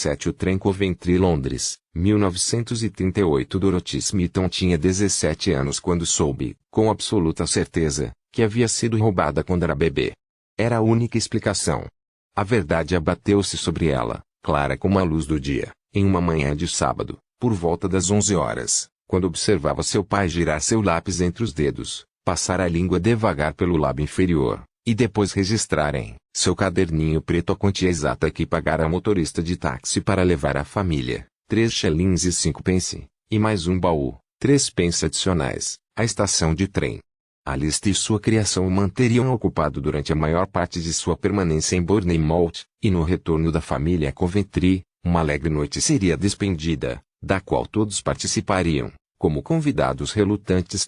17 O trem Coventry Londres, 1938 Dorothy Smeaton tinha 17 anos quando soube, com absoluta certeza, que havia sido roubada quando era bebê. Era a única explicação. A verdade abateu-se sobre ela, clara como a luz do dia, em uma manhã de sábado, por volta das 11 horas, quando observava seu pai girar seu lápis entre os dedos, passar a língua devagar pelo lábio inferior, e depois registrar em seu caderninho preto a quantia exata que pagara a motorista de táxi para levar a família, 3 shillings e 5 pence, e mais um baú, 3 pence adicionais, à estação de trem. A lista e sua criação o manteriam ocupado durante a maior parte de sua permanência em Bournemouth, e no retorno da família a Coventry, uma alegre noite seria despendida, da qual todos participariam, como convidados relutantes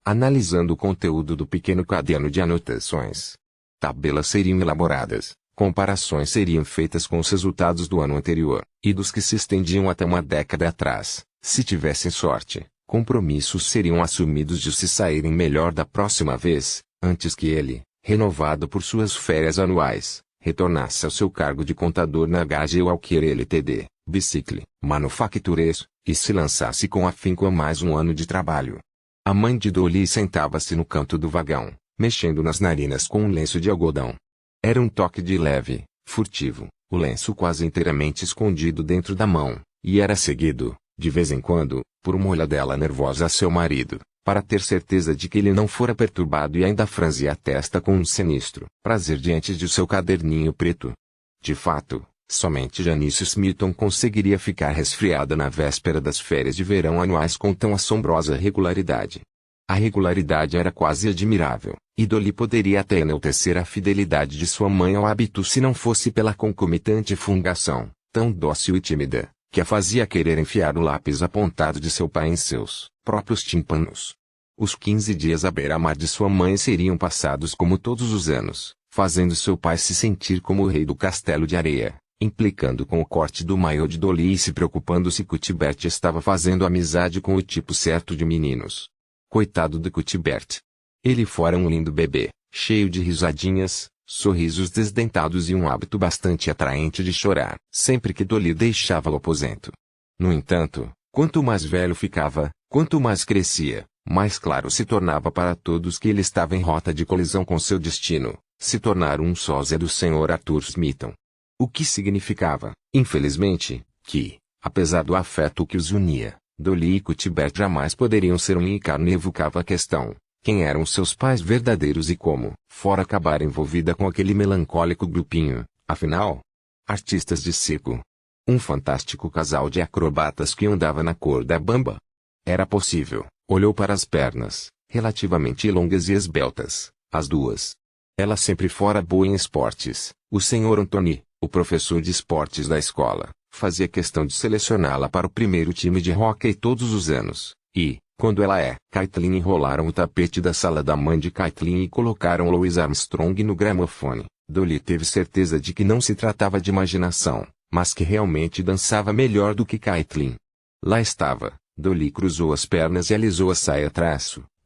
analisando o conteúdo do pequeno caderno de anotações. Tabelas seriam elaboradas, comparações seriam feitas com os resultados do ano anterior, e dos que se estendiam até uma década atrás, se tivessem sorte. Compromissos seriam assumidos de se saírem melhor da próxima vez, antes que ele, renovado por suas férias anuais, retornasse ao seu cargo de contador na Gage Walker Ltd, Bicycle, Manufactures, e se lançasse com afinco a mais um ano de trabalho. A mãe de Dolly sentava-se no canto do vagão, mexendo nas narinas com um lenço de algodão. Era um toque de leve, furtivo, o lenço quase inteiramente escondido dentro da mão, e era seguido, de vez em quando, por uma olhadela nervosa a seu marido, para ter certeza de que ele não fora perturbado e ainda franzia a testa com um sinistro prazer diante de seu caderninho preto. De fato, somente Janice Smeaton conseguiria ficar resfriada na véspera das férias de verão anuais com tão assombrosa regularidade. A regularidade era quase admirável, e Dolly poderia até enaltecer a fidelidade de sua mãe ao hábito se não fosse pela concomitante fungação, tão dócil e tímida, que a fazia querer enfiar o lápis apontado de seu pai em seus próprios tímpanos. Os 15 dias à beira-mar de sua mãe seriam passados como todos os anos, fazendo seu pai se sentir como o rei do castelo de areia, implicando com o corte do maiô de Dolly e se preocupando se Cuthbert estava fazendo amizade com o tipo certo de meninos. Coitado de Cuthbert. Ele fora um lindo bebê, cheio de risadinhas, sorrisos desdentados e um hábito bastante atraente de chorar, sempre que Dolly deixava o aposento. No entanto, quanto mais velho ficava, quanto mais crescia, mais claro se tornava para todos que ele estava em rota de colisão com seu destino, se tornar um sósia do Sr. Arthur Smeaton. O que significava, infelizmente, que, apesar do afeto que os unia, Dolly e Cuthbert jamais poderiam ser um, e Carne evocava a questão: quem eram seus pais verdadeiros e como, fora acabar envolvida com aquele melancólico grupinho, afinal? Artistas de circo. Um fantástico casal de acrobatas que andava na corda bamba. Era possível, olhou para as pernas, relativamente longas e esbeltas, as duas. Ela sempre fora boa em esportes, o Sr. Anthony, o professor de esportes da escola, fazia questão de selecioná-la para o primeiro time de hóquei todos os anos, e, quando ela Caitlin enrolaram o tapete da sala da mãe de Caitlin e colocaram Louis Armstrong no gramofone, Dolly teve certeza de que não se tratava de imaginação, mas que realmente dançava melhor do que Caitlin. Lá estava, Dolly cruzou as pernas e alisou a saia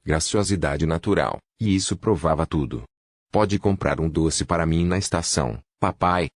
graciosidade natural, e isso provava tudo. Pode comprar um doce para mim na estação, papai?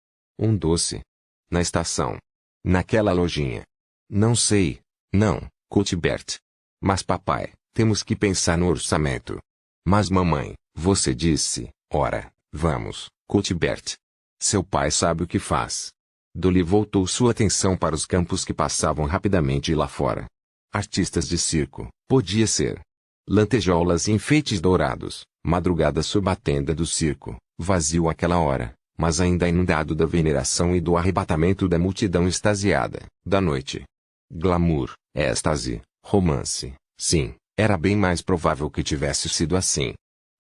Um doce? Na estação? Naquela lojinha? Não sei. Não, Cuthbert. Mas papai, temos que pensar no orçamento. Mas mamãe, você disse, ora, vamos, Cuthbert. Seu pai sabe o que faz. Dolly voltou sua atenção para os campos que passavam rapidamente lá fora. Artistas de circo, podia ser. Lantejoulas e enfeites dourados, madrugada sob a tenda do circo, vazio àquela hora, mas ainda inundado da veneração e do arrebatamento da multidão extasiada, da noite. Glamour, êxtase, romance, sim, era bem mais provável que tivesse sido assim.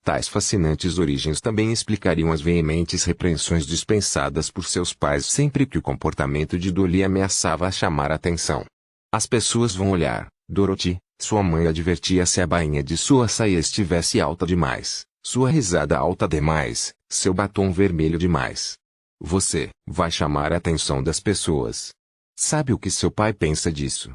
Tais fascinantes origens também explicariam as veementes repreensões dispensadas por seus pais sempre que o comportamento de Dolly ameaçava a chamar a atenção. As pessoas vão olhar, Dorothy, sua mãe advertia se a bainha de sua saia estivesse alta demais, sua risada alta demais, seu batom vermelho demais. Você vai chamar a atenção das pessoas. Sabe o que seu pai pensa disso?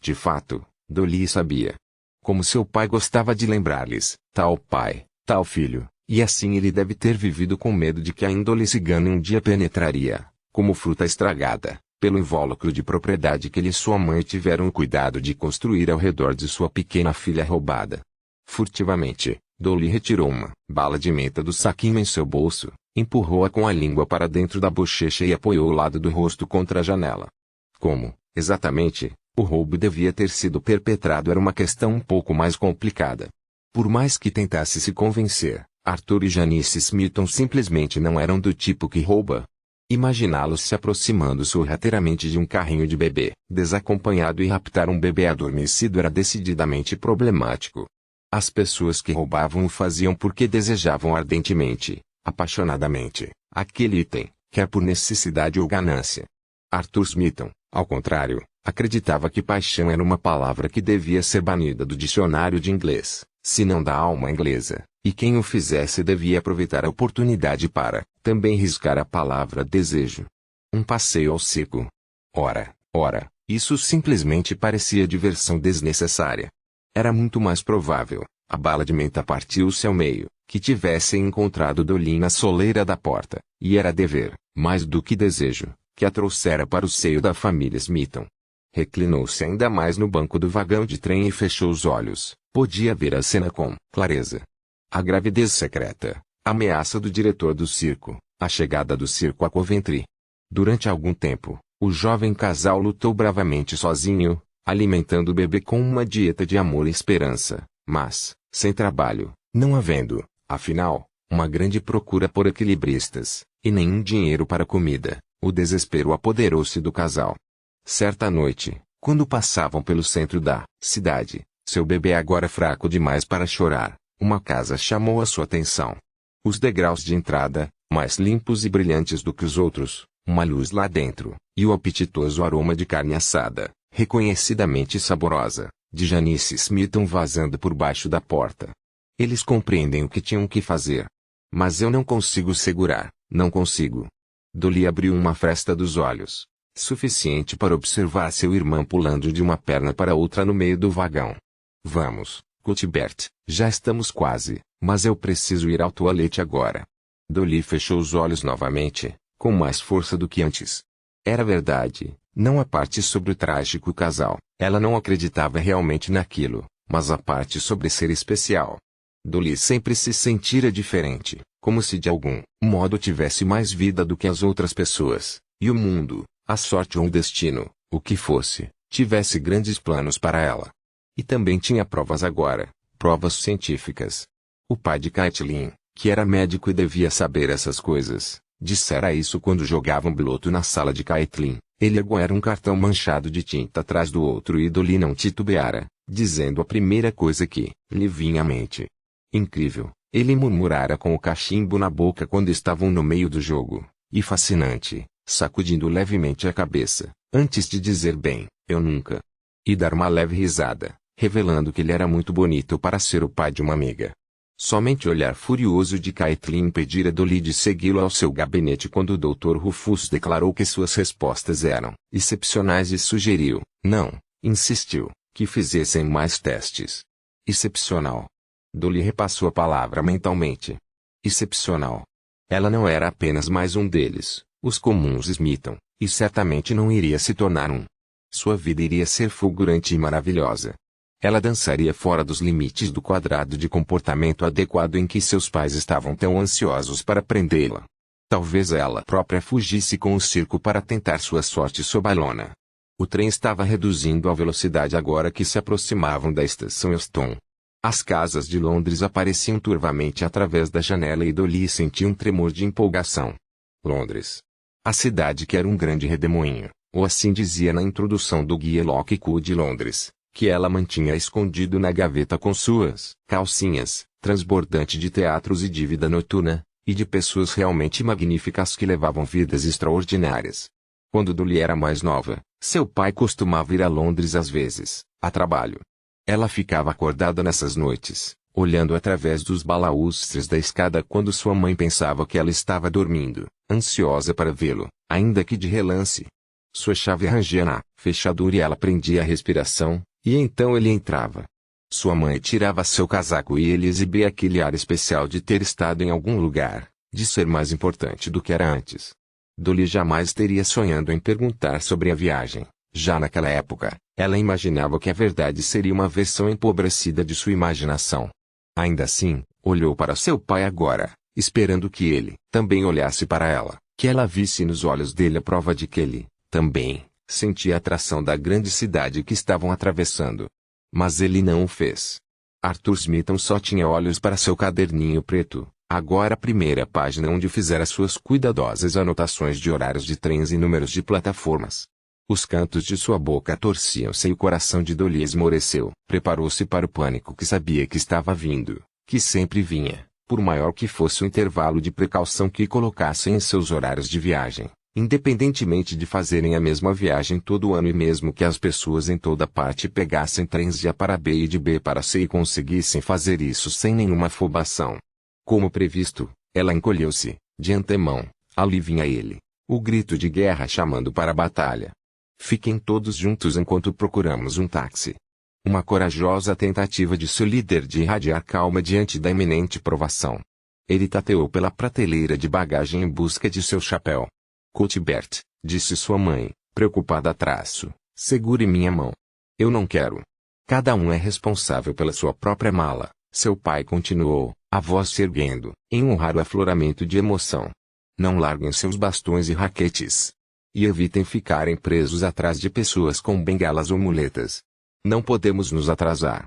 De fato, Dolly sabia. Como seu pai gostava de lembrar-lhes, tal pai, tal filho, e assim ele deve ter vivido com medo de que a índole cigana um dia penetraria, como fruta estragada, pelo invólucro de propriedade que ele e sua mãe tiveram o cuidado de construir ao redor de sua pequena filha roubada. Furtivamente, Dolly retirou uma bala de menta do saquinho em seu bolso, empurrou-a com a língua para dentro da bochecha e apoiou o lado do rosto contra a janela. Como, exatamente, o roubo devia ter sido perpetrado era uma questão um pouco mais complicada. Por mais que tentasse se convencer, Arthur e Janice Smithson simplesmente não eram do tipo que rouba. Imaginá-los se aproximando sorrateiramente de um carrinho de bebê, desacompanhado e raptar um bebê adormecido era decididamente problemático. As pessoas que roubavam o faziam porque desejavam ardentemente, apaixonadamente, aquele item, quer por necessidade ou ganância. Arthur Smithson, ao contrário, acreditava que paixão era uma palavra que devia ser banida do dicionário de inglês, se não da alma inglesa, e quem o fizesse devia aproveitar a oportunidade para, também riscar a palavra desejo. Um passeio ao circo. Ora, isso simplesmente parecia diversão desnecessária. Era muito mais provável, a bala de menta partiu-se ao meio, que tivessem encontrado Dolly na soleira da porta, e era dever, mais do que desejo, que a trouxera para o seio da família Smithson. Reclinou-se ainda mais no banco do vagão de trem e fechou os olhos. Podia ver a cena com clareza. A gravidez secreta, a ameaça do diretor do circo, a chegada do circo a Coventry. Durante algum tempo, o jovem casal lutou bravamente sozinho, alimentando o bebê com uma dieta de amor e esperança, mas, sem trabalho, não havendo, afinal, uma grande procura por equilibristas, e nenhum dinheiro para comida, o desespero apoderou-se do casal. Certa noite, quando passavam pelo centro da cidade, seu bebê agora fraco demais para chorar, uma casa chamou a sua atenção. Os degraus de entrada, mais limpos e brilhantes do que os outros, uma luz lá dentro, e o apetitoso aroma de carne assada, reconhecidamente saborosa, de Janice Smithson vazando por baixo da porta. Eles compreendem o que tinham que fazer. Mas eu não consigo segurar, não consigo. Dolly abriu uma fresta dos olhos, suficiente para observar seu irmão pulando de uma perna para outra no meio do vagão. Vamos, Cuthbert, já estamos quase, mas eu preciso ir ao toalete agora. Dolly fechou os olhos novamente, com mais força do que antes. Era verdade, não a parte sobre o trágico casal, ela não acreditava realmente naquilo, mas a parte sobre ser especial. Dolly sempre se sentira diferente, como se de algum modo tivesse mais vida do que as outras pessoas, e o mundo, a sorte ou o destino, o que fosse, tivesse grandes planos para ela. E também tinha provas agora, provas científicas. O pai de Caitlin, que era médico e devia saber essas coisas, dissera isso quando jogavam biloto na sala de Caitlin. Ele agora um cartão manchado de tinta atrás do outro e Dolly não titubeara, dizendo a primeira coisa que lhe vinha à mente. Incrível, ele murmurara com o cachimbo na boca quando estavam no meio do jogo, e fascinante, sacudindo levemente a cabeça, antes de dizer bem, eu nunca. E dar uma leve risada, revelando que ele era muito bonito para ser o pai de uma amiga. Somente o olhar furioso de Caitlin impedira Dolly de segui-lo ao seu gabinete quando o Dr. Rufus declarou que suas respostas eram excepcionais e sugeriu, não, insistiu, que fizessem mais testes. Excepcional. Dolly repassou a palavra mentalmente. Excepcional. Ela não era apenas mais um deles, os comuns Smithson, e certamente não iria se tornar um. Sua vida iria ser fulgurante e maravilhosa. Ela dançaria fora dos limites do quadrado de comportamento adequado em que seus pais estavam tão ansiosos para prendê-la. Talvez ela própria fugisse com o circo para tentar sua sorte sob a lona. O trem estava reduzindo a velocidade agora que se aproximavam da estação Euston. As casas de Londres apareciam turvamente através da janela e Dolly sentia um tremor de empolgação. Londres. A cidade que era um grande redemoinho, ou assim dizia na introdução do guia Lockwood de Londres, que ela mantinha escondido na gaveta com suas calcinhas, transbordante de teatros e de vida noturna, e de pessoas realmente magníficas que levavam vidas extraordinárias. Quando Dolly era mais nova, seu pai costumava ir a Londres às vezes, a trabalho. Ela ficava acordada nessas noites, olhando através dos balaústres da escada quando sua mãe pensava que ela estava dormindo, ansiosa para vê-lo, ainda que de relance. Sua chave rangia na fechadura e ela prendia a respiração, e então ele entrava. Sua mãe tirava seu casaco e ele exibia aquele ar especial de ter estado em algum lugar, de ser mais importante do que era antes. Dolly jamais teria sonhado em perguntar sobre a viagem. Já naquela época, ela imaginava que a verdade seria uma versão empobrecida de sua imaginação. Ainda assim, olhou para seu pai agora, esperando que ele também olhasse para ela, que ela visse nos olhos dele a prova de que ele, também, sentia a atração da grande cidade que estavam atravessando. Mas ele não o fez. Arthur Smithson só tinha olhos para seu caderninho preto, agora a primeira página onde fizera suas cuidadosas anotações de horários de trens e números de plataformas. Os cantos de sua boca torciam-se e o coração de Dolly esmoreceu. Preparou-se para o pânico que sabia que estava vindo, que sempre vinha, por maior que fosse o intervalo de precaução que colocassem em seus horários de viagem, independentemente de fazerem a mesma viagem todo ano e mesmo que as pessoas em toda parte pegassem trens de A para B e de B para C e conseguissem fazer isso sem nenhuma afobação. Como previsto, ela encolheu-se, de antemão, ali vinha ele, o grito de guerra chamando para a batalha. Fiquem todos juntos enquanto procuramos um táxi. Uma corajosa tentativa de seu líder de irradiar calma diante da iminente provação. Ele tateou pela prateleira de bagagem em busca de seu chapéu. Cuthbert, disse sua mãe, preocupada segure minha mão. Eu não quero. Cada um é responsável pela sua própria mala, seu pai continuou, a voz se erguendo, em um raro afloramento de emoção. Não larguem seus bastões e raquetes. E evitem ficarem presos atrás de pessoas com bengalas ou muletas. Não podemos nos atrasar.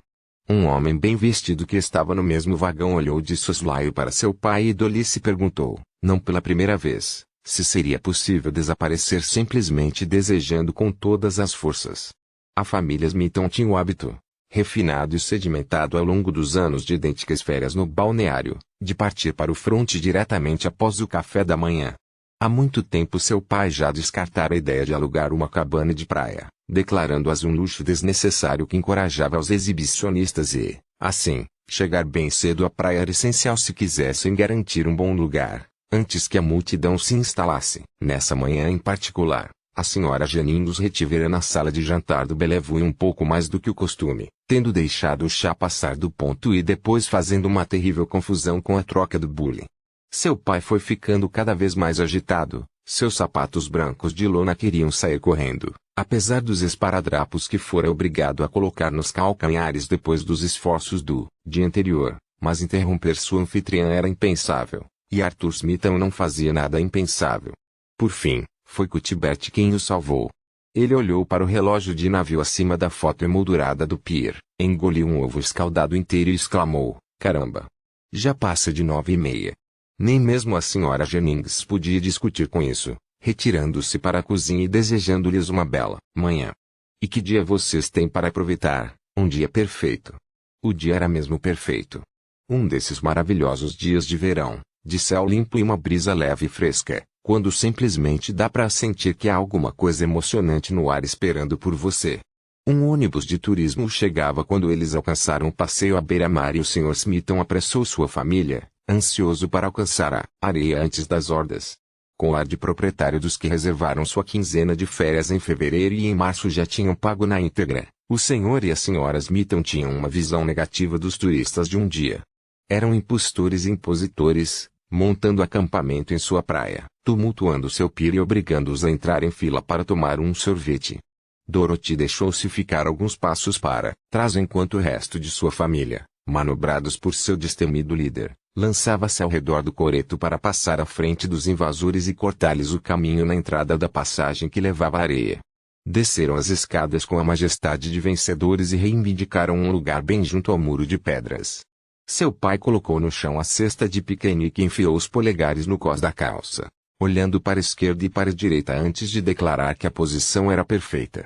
Um homem bem vestido que estava no mesmo vagão olhou de soslaio para seu pai e Dolly se perguntou, não pela primeira vez, se seria possível desaparecer simplesmente desejando com todas as forças. A família Smithson tinha o hábito, refinado e sedimentado ao longo dos anos de idênticas férias no balneário, de partir para o fronte diretamente após o café da manhã. Há muito tempo seu pai já descartara a ideia de alugar uma cabana de praia, declarando-as um luxo desnecessário que encorajava os exibicionistas e, assim, chegar bem cedo à praia era essencial se quisessem garantir um bom lugar, antes que a multidão se instalasse. Nessa manhã em particular, a senhora Jennings retivera na sala de jantar do Bellevue um pouco mais do que o costume, tendo deixado o chá passar do ponto e depois fazendo uma terrível confusão com a troca do bule. Seu pai foi ficando cada vez mais agitado, seus sapatos brancos de lona queriam sair correndo, apesar dos esparadrapos que fora obrigado a colocar nos calcanhares depois dos esforços do dia anterior, mas interromper sua anfitriã era impensável, e Arthur Smithson não fazia nada impensável. Por fim, foi Cuthbert quem o salvou. Ele olhou para o relógio de navio acima da foto emoldurada do pier, engoliu um ovo escaldado inteiro e exclamou, caramba! Já passa de 9h30. Nem mesmo a senhora Jennings podia discutir com isso, retirando-se para a cozinha e desejando-lhes uma bela manhã. E que dia vocês têm para aproveitar? Um dia perfeito. O dia era mesmo perfeito. Um desses maravilhosos dias de verão, de céu limpo e uma brisa leve e fresca, quando simplesmente dá para sentir que há alguma coisa emocionante no ar esperando por você. Um ônibus de turismo chegava quando eles alcançaram o passeio à beira-mar e o Sr. Smithson apressou sua família, ansioso para alcançar a areia antes das hordas. Com o ar de proprietário dos que reservaram sua quinzena de férias em fevereiro e em março já tinham pago na íntegra, o senhor e a senhora Smithson tinham uma visão negativa dos turistas de um dia. Eram impostores e impositores, montando acampamento em sua praia, tumultuando seu pier e obrigando-os a entrar em fila para tomar um sorvete. Dorothy deixou-se ficar alguns passos para trás enquanto o resto de sua família, manobrados por seu destemido líder, lançava-se ao redor do coreto para passar à frente dos invasores e cortar-lhes o caminho na entrada da passagem que levava à areia. Desceram as escadas com a majestade de vencedores e reivindicaram um lugar bem junto ao muro de pedras. Seu pai colocou no chão a cesta de piquenique e enfiou os polegares no cós da calça, olhando para a esquerda e para a direita antes de declarar que a posição era perfeita.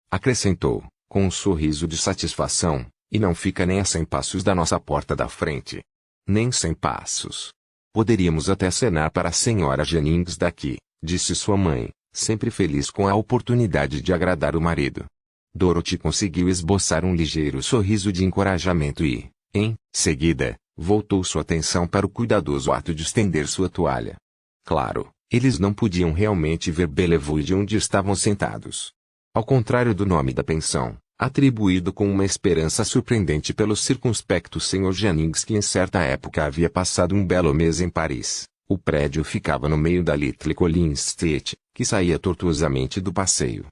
Acrescentou, com um sorriso de satisfação, e não fica nem a 100 passos da nossa porta da frente. Nem 100 passos. Poderíamos até acenar para a senhora Jennings daqui, disse sua mãe, sempre feliz com a oportunidade de agradar o marido. Dorothy conseguiu esboçar um ligeiro sorriso de encorajamento e, em seguida, voltou sua atenção para o cuidadoso ato de estender sua toalha. Claro, eles não podiam realmente ver Bellevue de onde estavam sentados. Ao contrário do nome da pensão, atribuído com uma esperança surpreendente pelo circunspecto Sr. Jennings que em certa época havia passado um belo mês em Paris, O prédio ficava no meio da Little Collins Street, que saía tortuosamente do passeio.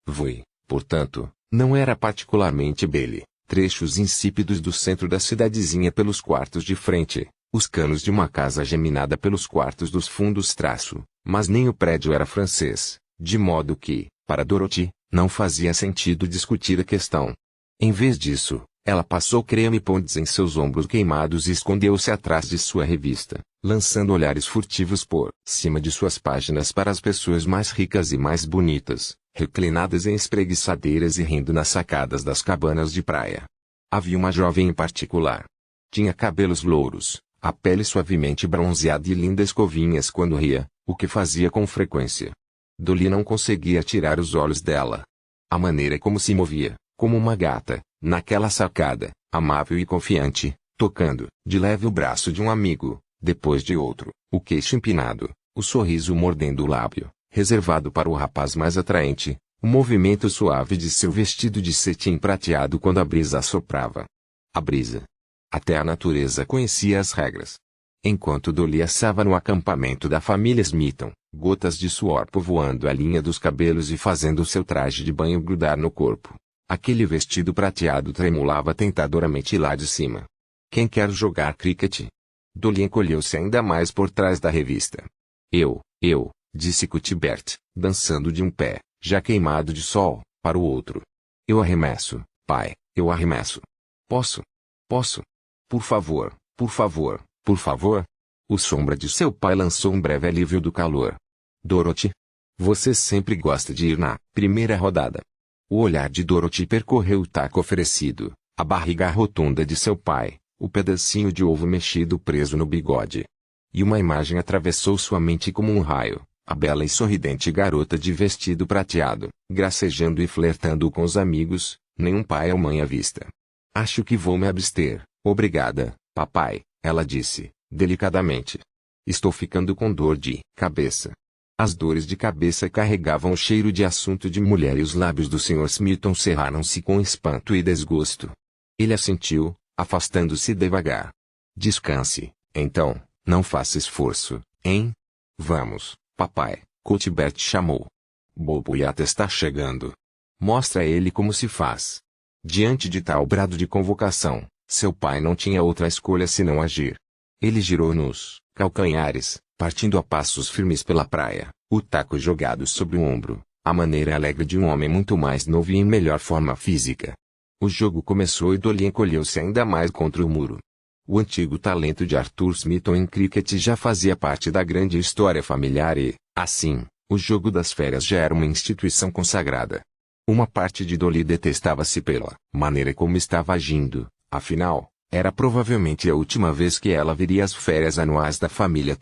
Vui, portanto, não era particularmente belo. Trechos insípidos do centro da cidadezinha pelos quartos de frente, os canos de uma casa geminada pelos quartos dos fundos mas nem o prédio era francês, de modo que, para Dorothy, não fazia sentido discutir a questão. Em vez disso, ela passou creme ponds em seus ombros queimados e escondeu-se atrás de sua revista, lançando olhares furtivos por cima de suas páginas para as pessoas mais ricas e mais bonitas, reclinadas em espreguiçadeiras e rindo nas sacadas das cabanas de praia. Havia uma jovem em particular. Tinha cabelos louros, a pele suavemente bronzeada e lindas covinhas quando ria, o que fazia com frequência. Dolly não conseguia tirar os olhos dela. A maneira como se movia, como uma gata, naquela sacada, amável e confiante, tocando, de leve o braço de um amigo, depois de outro, o queixo empinado, o sorriso mordendo o lábio, reservado para o rapaz mais atraente, o movimento suave de seu vestido de cetim prateado quando a brisa assoprava. A brisa. Até a natureza conhecia as regras. Enquanto Dolly assava no acampamento da família Smithson, gotas de suor povoando a linha dos cabelos e fazendo seu traje de banho grudar no corpo. Aquele vestido prateado tremulava tentadoramente lá de cima. Quem quer jogar cricket? Dolly encolheu-se ainda mais por trás da revista. Eu, disse Cuthbert, dançando de um pé, já queimado de sol, para o outro. Eu arremesso, pai, eu arremesso. Posso? Por favor, por favor, por favor. O sombra de seu pai lançou um breve alívio do calor. Dorothy? Você sempre gosta de ir na primeira rodada. O olhar de Dorothy percorreu o taco oferecido, a barriga rotunda de seu pai, o pedacinho de ovo mexido preso no bigode. E uma imagem atravessou sua mente como um raio, a bela e sorridente garota de vestido prateado, gracejando e flertando com os amigos, nenhum pai ou mãe à vista. Acho que vou me abster, obrigada, papai, ela disse, delicadamente. Estou ficando com dor de cabeça. As dores de cabeça carregavam o cheiro de assunto de mulher e os lábios do Sr. Smithson cerraram-se com espanto e desgosto. Ele assentiu, afastando-se devagar. Descanse, então, não faça esforço, hein? Vamos, papai, Cuthbert chamou. Bobo Yatta está chegando. Mostra a ele como se faz. Diante de tal brado de convocação, seu pai não tinha outra escolha senão agir. Ele girou nos calcanhares, partindo a passos firmes pela praia, o taco jogado sobre o ombro, a maneira alegre de um homem muito mais novo e em melhor forma física. O jogo começou e Dolly encolheu-se ainda mais contra o muro. O antigo talento de Arthur Smithson em cricket já fazia parte da grande história familiar e, assim, o jogo das férias já era uma instituição consagrada. Uma parte de Dolly detestava-se pela maneira como estava agindo, afinal, era provavelmente a última vez que ela veria as férias anuais da família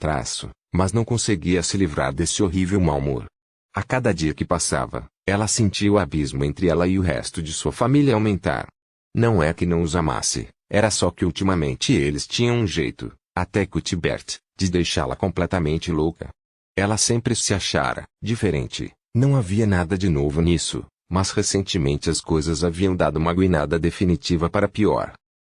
mas não conseguia se livrar desse horrível mau humor. A cada dia que passava, ela sentia o abismo entre ela e o resto de sua família aumentar. Não é que não os amasse, era só que ultimamente eles tinham um jeito, até Cuthbert, de deixá-la completamente louca. Ela sempre se achara diferente, não havia nada de novo nisso, mas recentemente as coisas haviam dado uma guinada definitiva para pior.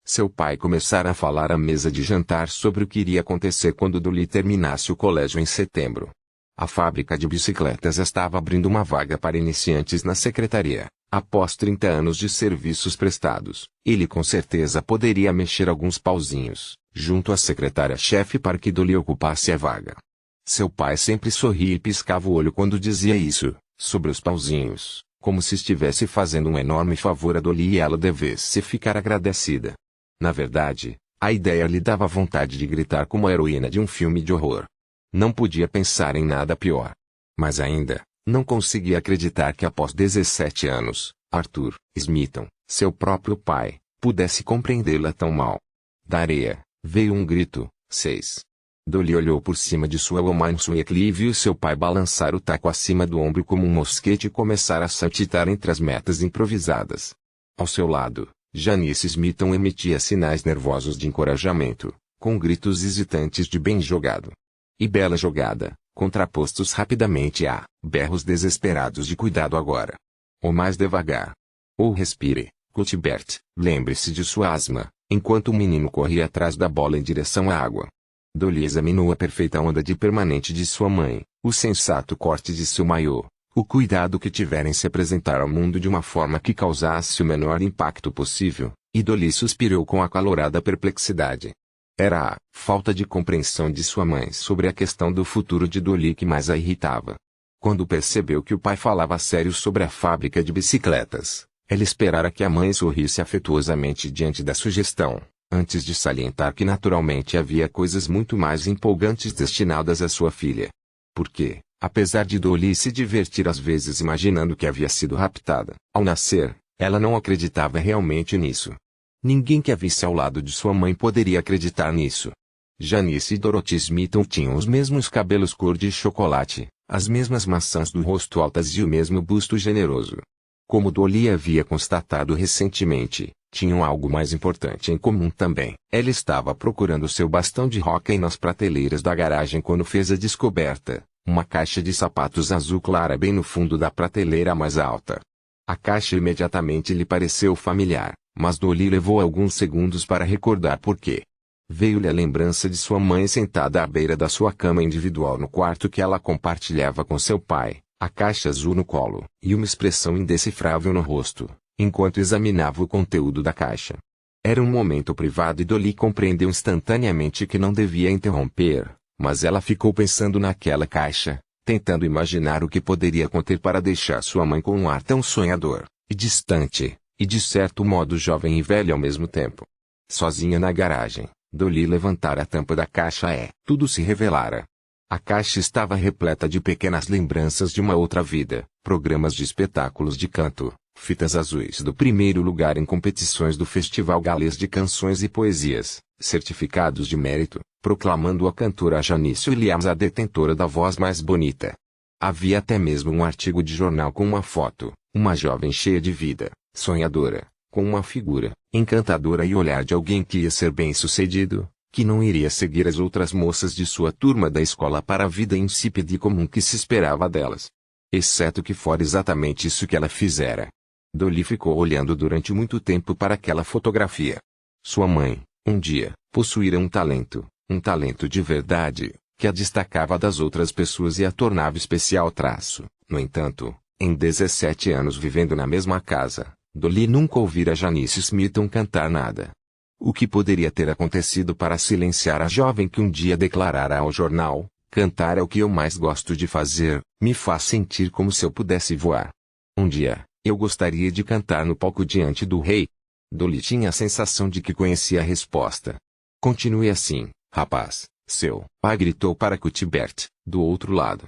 Seu pai começara a falar à mesa de jantar sobre o que iria acontecer quando Dolly terminasse o colégio em setembro. A fábrica de bicicletas estava abrindo uma vaga para iniciantes na secretaria. Após 30 anos de serviços prestados, ele com certeza poderia mexer alguns pauzinhos, junto à secretária-chefe para que Dolly ocupasse a vaga. Seu pai sempre sorria e piscava o olho quando dizia isso, sobre os pauzinhos, como se estivesse fazendo um enorme favor a Dolly e ela devesse ficar agradecida. Na verdade, a ideia lhe dava vontade de gritar como a heroína de um filme de horror. Não podia pensar em nada pior. Mas ainda, não conseguia acreditar que após 17 anos, Arthur Smithson, seu próprio pai, pudesse compreendê-la tão mal. Da areia, veio um grito, 6. Dolly olhou por cima de sua Womansweek e viu seu pai balançar o taco acima do ombro como um mosquete e começar a saltitar entre as metas improvisadas. Ao seu lado, Janice Smithson emitia sinais nervosos de encorajamento, com gritos hesitantes de bem jogado. E bela jogada, contrapostos rapidamente a berros desesperados de cuidado agora. Ou mais devagar. Ou respire, Cuthbert, lembre-se de sua asma, enquanto o menino corria atrás da bola em direção à água. Dolly examinou a perfeita onda de permanente de sua mãe, o sensato corte de seu maiô, o cuidado que tivera em se apresentar ao mundo de uma forma que causasse o menor impacto possível, e Dolly suspirou com acalorada perplexidade. Era a falta de compreensão de sua mãe sobre a questão do futuro de Dolly que mais a irritava. Quando percebeu que o pai falava sério sobre a fábrica de bicicletas, ela esperara que a mãe sorrisse afetuosamente diante da sugestão, antes de salientar que naturalmente havia coisas muito mais empolgantes destinadas à sua filha. Porque, apesar de Dolly se divertir às vezes imaginando que havia sido raptada, ao nascer, ela não acreditava realmente nisso. Ninguém que a visse ao lado de sua mãe poderia acreditar nisso. Janice e Dorothy Smithson tinham os mesmos cabelos cor de chocolate, as mesmas maçãs do rosto altas e o mesmo busto generoso. Como Dolly havia constatado recentemente, tinham algo mais importante em comum também. Ela estava procurando seu bastão de hóquei nas prateleiras da garagem quando fez a descoberta, uma caixa de sapatos azul clara bem no fundo da prateleira mais alta. A caixa imediatamente lhe pareceu familiar, mas Dolly levou alguns segundos para recordar por quê. Veio-lhe a lembrança de sua mãe sentada à beira da sua cama individual no quarto que ela compartilhava com seu pai, a caixa azul no colo, e uma expressão indecifrável no rosto, enquanto examinava o conteúdo da caixa. Era um momento privado e Dolly compreendeu instantaneamente que não devia interromper, mas ela ficou pensando naquela caixa, tentando imaginar o que poderia conter para deixar sua mãe com um ar tão sonhador, e distante, e de certo modo jovem e velha ao mesmo tempo. Sozinha na garagem, Dolly levantara a tampa da caixa e tudo se revelara. A caixa estava repleta de pequenas lembranças de uma outra vida, programas de espetáculos de canto, fitas azuis do primeiro lugar em competições do Festival Galês de Canções e Poesias, certificados de mérito, proclamando a cantora Janice Williams a detentora da voz mais bonita. Havia até mesmo um artigo de jornal com uma foto, uma jovem cheia de vida, sonhadora, com uma figura encantadora e olhar de alguém que ia ser bem-sucedido, que não iria seguir as outras moças de sua turma da escola para a vida insípida e comum que se esperava delas. Exceto que fora exatamente isso que ela fizera. Dolly ficou olhando durante muito tempo para aquela fotografia. Sua mãe, um dia, possuíra um talento de verdade, que a destacava das outras pessoas e a tornava especial traço. No entanto, em 17 anos vivendo na mesma casa, Dolly nunca ouvira Janice Smithson cantar nada. O que poderia ter acontecido para silenciar a jovem que um dia declarara ao jornal: cantar é o que eu mais gosto de fazer, me faz sentir como se eu pudesse voar. Um dia, eu gostaria de cantar no palco diante do rei. Dolly tinha a sensação de que conhecia a resposta. Continue assim, rapaz, seu pai gritou para Cuthbert, do outro lado.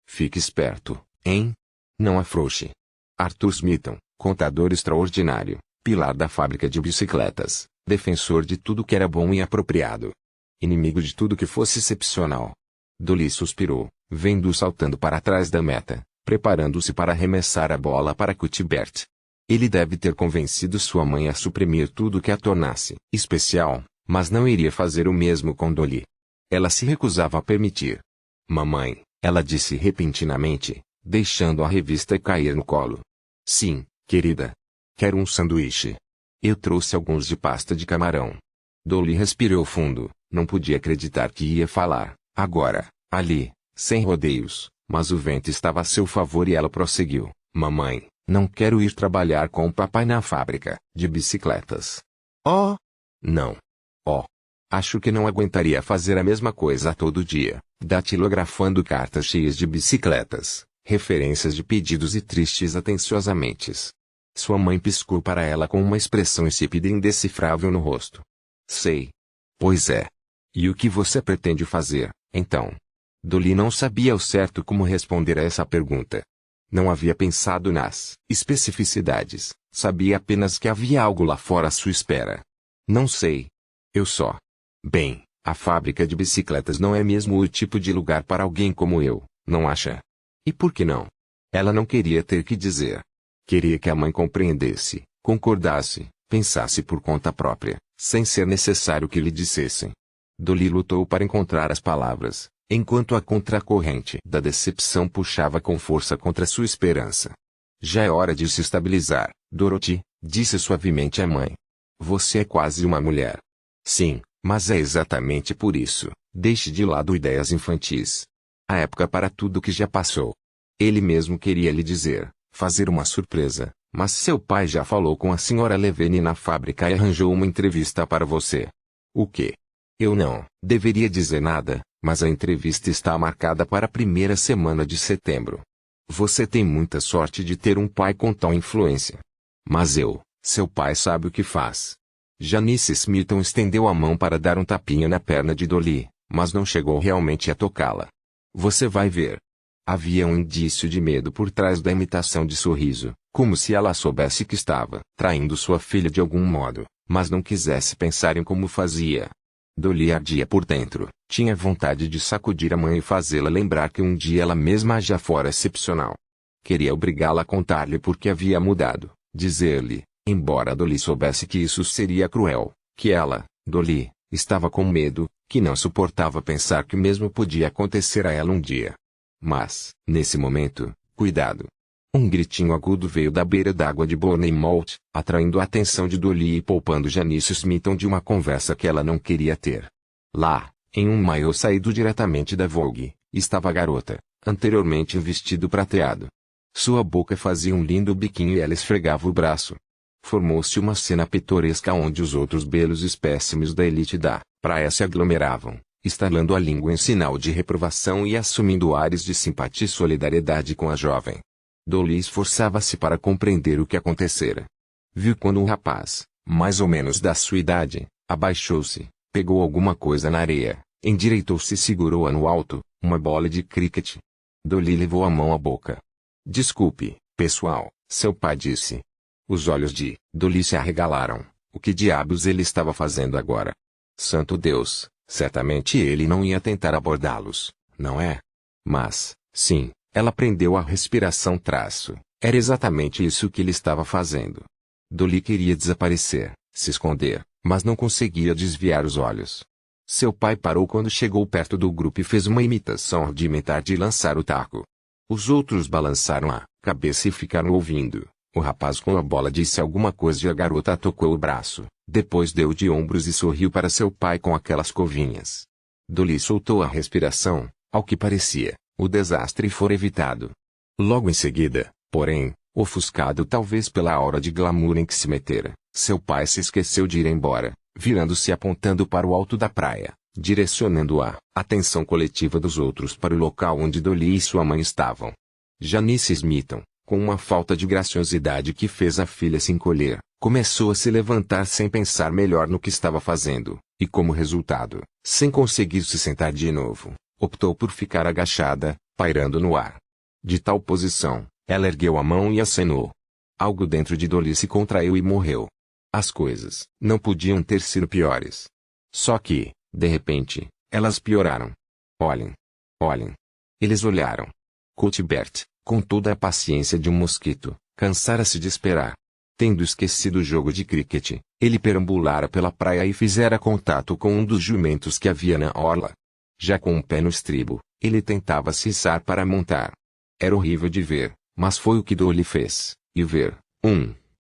Fique esperto, hein? Não afrouxe. Arthur Smithson, contador extraordinário, pilar da fábrica de bicicletas, defensor de tudo que era bom e apropriado. Inimigo de tudo que fosse excepcional. Dolly suspirou, vendo-o saltando para trás da meta, preparando-se para arremessar a bola para Cuthbert. Ele deve ter convencido sua mãe a suprimir tudo que a tornasse especial, mas não iria fazer o mesmo com Dolly. Ela se recusava a permitir. Mamãe, ela disse repentinamente, deixando a revista cair no colo. Sim, querida. Quero um sanduíche. Eu trouxe alguns de pasta de camarão. Dolly respirou fundo, não podia acreditar que ia falar, agora, ali, sem rodeios, mas o vento estava a seu favor e ela prosseguiu. Mamãe, não quero ir trabalhar com o papai na fábrica de bicicletas. Oh! Não. Oh! Acho que não aguentaria fazer a mesma coisa todo dia, datilografando cartas cheias de bicicletas, referências de pedidos e tristes atenciosamente. Sua mãe piscou para ela com uma expressão insípida e indecifrável no rosto. Sei. Pois é. E o que você pretende fazer, então? Dolly não sabia ao certo como responder a essa pergunta. Não havia pensado nas especificidades, sabia apenas que havia algo lá fora à sua espera. Não sei. Eu só. Bem, a fábrica de bicicletas não é mesmo o tipo de lugar para alguém como eu, não acha? E por que não? Ela não queria ter que dizer. Queria que a mãe compreendesse, concordasse, pensasse por conta própria, sem ser necessário que lhe dissessem. Dolly lutou para encontrar as palavras, enquanto a contracorrente da decepção puxava com força contra sua esperança. Já é hora de se estabilizar, Dorothy, disse suavemente a mãe. Você é quase uma mulher. Sim, Mas é exatamente por isso, deixe de lado ideias infantis. A época para tudo que já passou. Ele mesmo queria lhe dizer, fazer uma surpresa, mas seu pai já falou com a senhora Levene na fábrica e arranjou uma entrevista para você. O quê? Eu não deveria dizer nada, mas a entrevista está marcada para a primeira semana de setembro. Você tem muita sorte de ter um pai com tal influência. Mas seu pai sabe o que faz. Janice Smithson estendeu a mão para dar um tapinha na perna de Dolly, mas não chegou realmente a tocá-la. Você vai ver. Havia um indício de medo por trás da imitação de sorriso, como se ela soubesse que estava traindo sua filha de algum modo, mas não quisesse pensar em como fazia. Dolly ardia por dentro, tinha vontade de sacudir a mãe e fazê-la lembrar que um dia ela mesma já fora excepcional. Queria obrigá-la a contar-lhe por que havia mudado, dizer-lhe, embora Dolly soubesse que isso seria cruel, que ela, Dolly, estava com medo, que não suportava pensar que mesmo podia acontecer a ela um dia. Mas, nesse momento, cuidado. Um gritinho agudo veio da beira d'água de Bournemouth, atraindo a atenção de Dolly e poupando Janice Smithson de uma conversa que ela não queria ter. Lá, em um maiô saído diretamente da Vogue, estava a garota, anteriormente em vestido prateado. Sua boca fazia um lindo biquinho e ela esfregava o braço. Formou-se uma cena pitoresca onde os outros belos espécimes da elite da praia se aglomeravam, estalando a língua em sinal de reprovação e assumindo ares de simpatia e solidariedade com a jovem. Dolly esforçava-se para compreender o que acontecera. Viu quando um rapaz, mais ou menos da sua idade, abaixou-se, pegou alguma coisa na areia, endireitou-se e segurou-a no alto, uma bola de cricket. Dolly levou a mão à boca. Desculpe, pessoal, seu pai disse. Os olhos de Dolly se arregalaram. O que diabos ele estava fazendo agora? Santo Deus, certamente ele não ia tentar abordá-los, não é? Mas, sim. Ela prendeu a respiração. Era exatamente isso que ele estava fazendo. Dolly queria desaparecer, se esconder, mas não conseguia desviar os olhos. Seu pai parou quando chegou perto do grupo e fez uma imitação rudimentar de lançar o taco. Os outros balançaram a cabeça e ficaram ouvindo. O rapaz com a bola disse alguma coisa e a garota tocou o braço, depois deu de ombros e sorriu para seu pai com aquelas covinhas. Dolly soltou a respiração, ao que parecia. O desastre fora evitado. Logo em seguida, porém, ofuscado talvez pela aura de glamour em que se metera, seu pai se esqueceu de ir embora, virando-se e apontando para o alto da praia, direcionando a atenção coletiva dos outros para o local onde Dolly e sua mãe estavam. Janice Smithson, com uma falta de graciosidade que fez a filha se encolher, começou a se levantar sem pensar melhor no que estava fazendo, e como resultado, sem conseguir se sentar de novo, optou por ficar agachada, pairando no ar. De tal posição, ela ergueu a mão e acenou. Algo dentro de Dolly se contraiu e morreu. As coisas não podiam ter sido piores. Só que, de repente, elas pioraram. Olhem. Olhem. Eles olharam. Cuthbert, com toda a paciência de um mosquito, cansara-se de esperar. Tendo esquecido o jogo de cricket, ele perambulara pela praia e fizera contato com um dos jumentos que havia na orla. Já com um pé no estribo, ele tentava se içar para montar. Era horrível de ver, mas foi o que Dolly fez, e ver,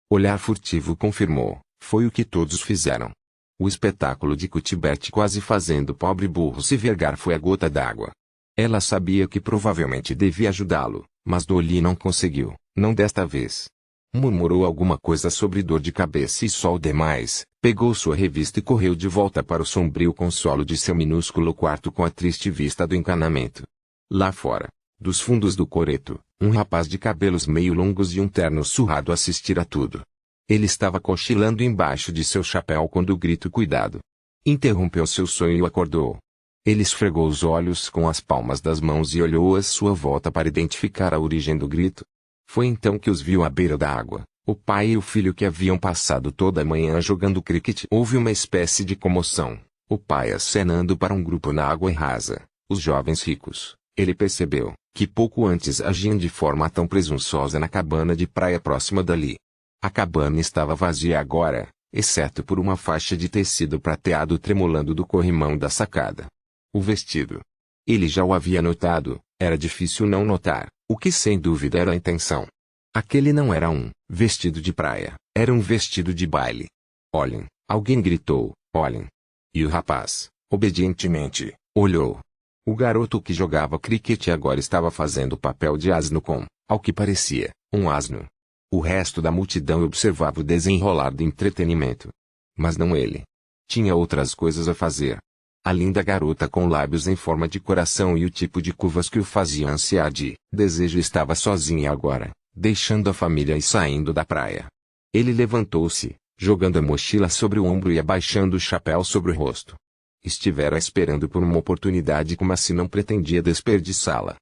olhar furtivo confirmou, foi o que todos fizeram. O espetáculo de Cuthbert quase fazendo o pobre burro se vergar foi a gota d'água. Ela sabia que provavelmente devia ajudá-lo, mas Dolly não conseguiu, não desta vez. Murmurou alguma coisa sobre dor de cabeça e sol demais, pegou sua revista e correu de volta para o sombrio consolo de seu minúsculo quarto com a triste vista do encanamento. Lá fora, dos fundos do coreto, um rapaz de cabelos meio longos e um terno surrado assistira a tudo. Ele estava cochilando embaixo de seu chapéu quando o grito "cuidado" interrompeu seu sonho e o acordou. Ele esfregou os olhos com as palmas das mãos e olhou à sua volta para identificar a origem do grito. Foi então que os viu à beira da água, o pai e o filho que haviam passado toda a manhã jogando cricket. Houve uma espécie de comoção, o pai acenando para um grupo na água rasa, os jovens ricos. Ele percebeu que pouco antes agiam de forma tão presunçosa na cabana de praia próxima dali. A cabana estava vazia agora, exceto por uma faixa de tecido prateado tremulando do corrimão da sacada. O vestido. Ele já o havia notado, era difícil não notar, o que sem dúvida era a intenção. Aquele não era um vestido de praia, era um vestido de baile. Olhem, alguém gritou, olhem. E o rapaz, obedientemente, olhou. O garoto que jogava cricket agora estava fazendo o papel de asno com, ao que parecia, um asno. O resto da multidão observava o desenrolar do entretenimento. Mas não ele. Tinha outras coisas a fazer. A linda garota com lábios em forma de coração e o tipo de curvas que o faziam ansiar de desejo estava sozinha agora, deixando a família e saindo da praia. Ele levantou-se, jogando a mochila sobre o ombro e abaixando o chapéu sobre o rosto. Estivera esperando por uma oportunidade como assim não pretendia desperdiçá-la.